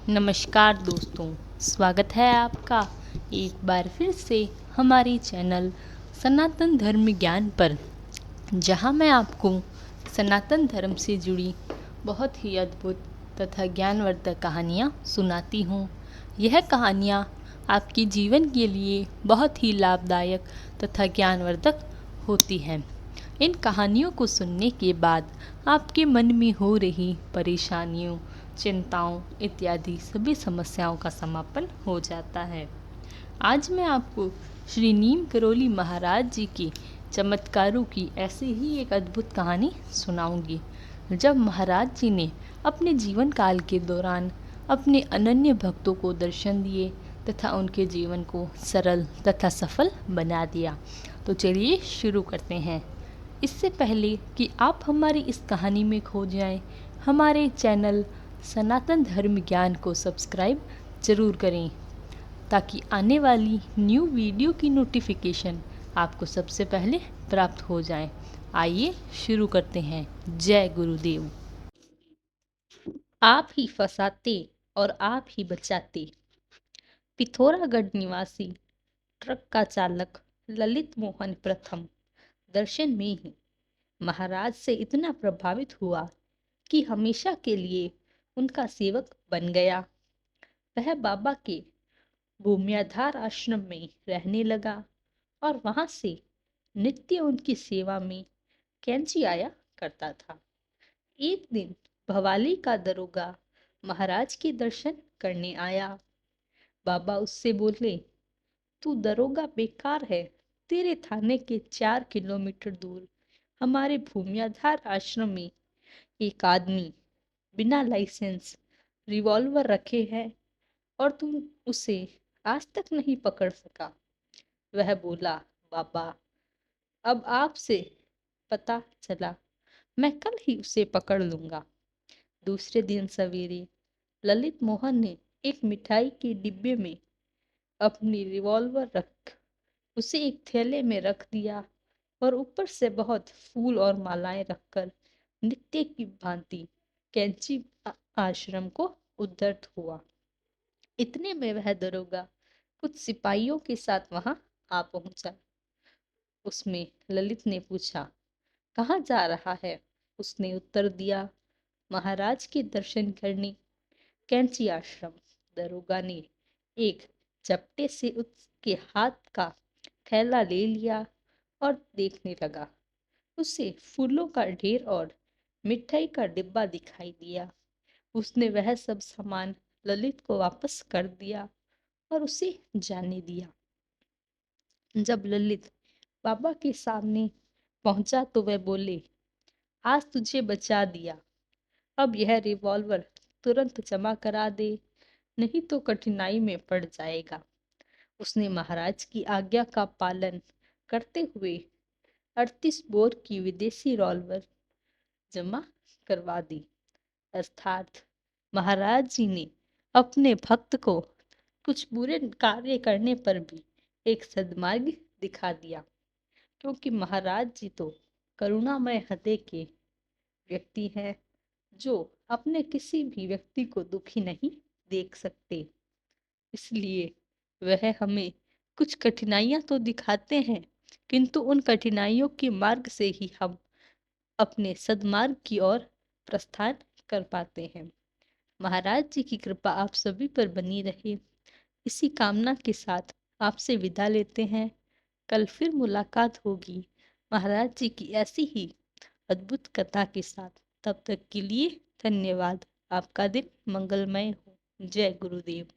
नमस्कार दोस्तों, स्वागत है आपका एक बार फिर से हमारे चैनल सनातन धर्म ज्ञान पर, जहां मैं आपको सनातन धर्म से जुड़ी बहुत ही अद्भुत तथा ज्ञानवर्धक कहानियां सुनाती हूं। यह कहानियां आपके जीवन के लिए बहुत ही लाभदायक तथा ज्ञानवर्धक होती हैं। इन कहानियों को सुनने के बाद आपके मन में हो रही परेशानियों, चिंताओं इत्यादि सभी समस्याओं का समापन हो जाता है। आज मैं आपको श्री नीम करोली महाराज जी की चमत्कारों की ऐसी ही एक अद्भुत कहानी सुनाऊंगी। जब महाराज जी ने अपने जीवन काल के दौरान अपने अनन्य भक्तों को दर्शन दिए तथा उनके जीवन को सरल तथा सफल बना दिया। तो चलिए शुरू करते हैं। इससे पहले कि आप हमारी इस कहानी में खो जाएं, हमारे चैनल सनातन धर्म ज्ञान को सब्सक्राइब ज़रूर करें ताकि आने वाली न्यू वीडियो की नोटिफिकेशन आपको सबसे पहले प्राप्त हो जाए। आइए शुरू करते हैं। जय गुरुदेव। आप ही फंसाते और आप ही बचाते। पिथौरागढ़ निवासी ट्रक का चालक ललित मोहन प्रथम दर्शन में ही महाराज से इतना प्रभावित हुआ कि हमेशा के लिए उनका सेवक बन गया। वह बाबा के भूम्याधार आश्रम में रहने लगा और वहां से नित्य उनकी सेवा में कैंची आया करता था। एक दिन भवाली का दरोगा महाराज के दर्शन करने आया। बाबा उससे बोले, तू दरोगा बेकार है। तेरे थाने के 4 किलोमीटर दूर हमारे भूम्याधार आश्रम में एक आदमी बिना लाइसेंस रिवॉल्वर रखे है और तुम उसे आज तक नहीं पकड़ सका। वह बोला, बाबा, अब आपसे पता चला, मैं कल ही उसे पकड़ लूंगा। दूसरे दिन सवेरे ललित मोहन ने एक मिठाई के डिब्बे में अपनी रिवॉल्वर रख उसे एक थैले में रख दिया और ऊपर से बहुत फूल और मालाएं रखकर नित्य की भांति कैंची आश्रम को उद्धृत हुआ। इतने में वह दरोगा कुछ सिपाहियों के साथ वहां आ पहुंचा। उसमें ललित ने पूछा, कहाँ जा रहा है? उसने उत्तर दिया, महाराज के दर्शन करने कैंची आश्रम। दरोगा ने एक झपटे से उसके हाथ का थैला ले लिया और देखने लगा। उसे फूलों का ढेर और मिठाई का डिब्बा दिखाई दिया। उसने वह सब सामान ललित को वापस कर दिया और उसे जाने दिया। जब ललित बाबा के सामने पहुंचा तो वह बोले, आज तुझे बचा दिया। अब यह रिवॉल्वर तुरंत जमा करा दे, नहीं तो कठिनाई में पड़ जाएगा। उसने महाराज की आज्ञा का पालन करते हुए 38 बोर की विदेशी रिवॉल्वर जमा करवा दी। अर्थात महाराज जी ने अपने भक्त को कुछ बुरे कार्य करने पर भी एक सद्मार्ग दिखा दिया, क्योंकि महाराज जी तो करुणामय हृदय के व्यक्ति हैं जो अपने किसी भी व्यक्ति को दुखी नहीं देख सकते। इसलिए वह हमें कुछ कठिनाइयां तो दिखाते हैं, किंतु उन कठिनाइयों के मार्ग से ही हम अपने सद्मार्ग की ओर प्रस्थान कर पाते हैं। महाराज जी की कृपा आप सभी पर बनी रहे, इसी कामना के साथ आपसे विदा लेते हैं। कल फिर मुलाकात होगी महाराज जी की ऐसी ही अद्भुत कथा के साथ। तब तक के लिए धन्यवाद। आपका दिन मंगलमय हो। जय गुरुदेव।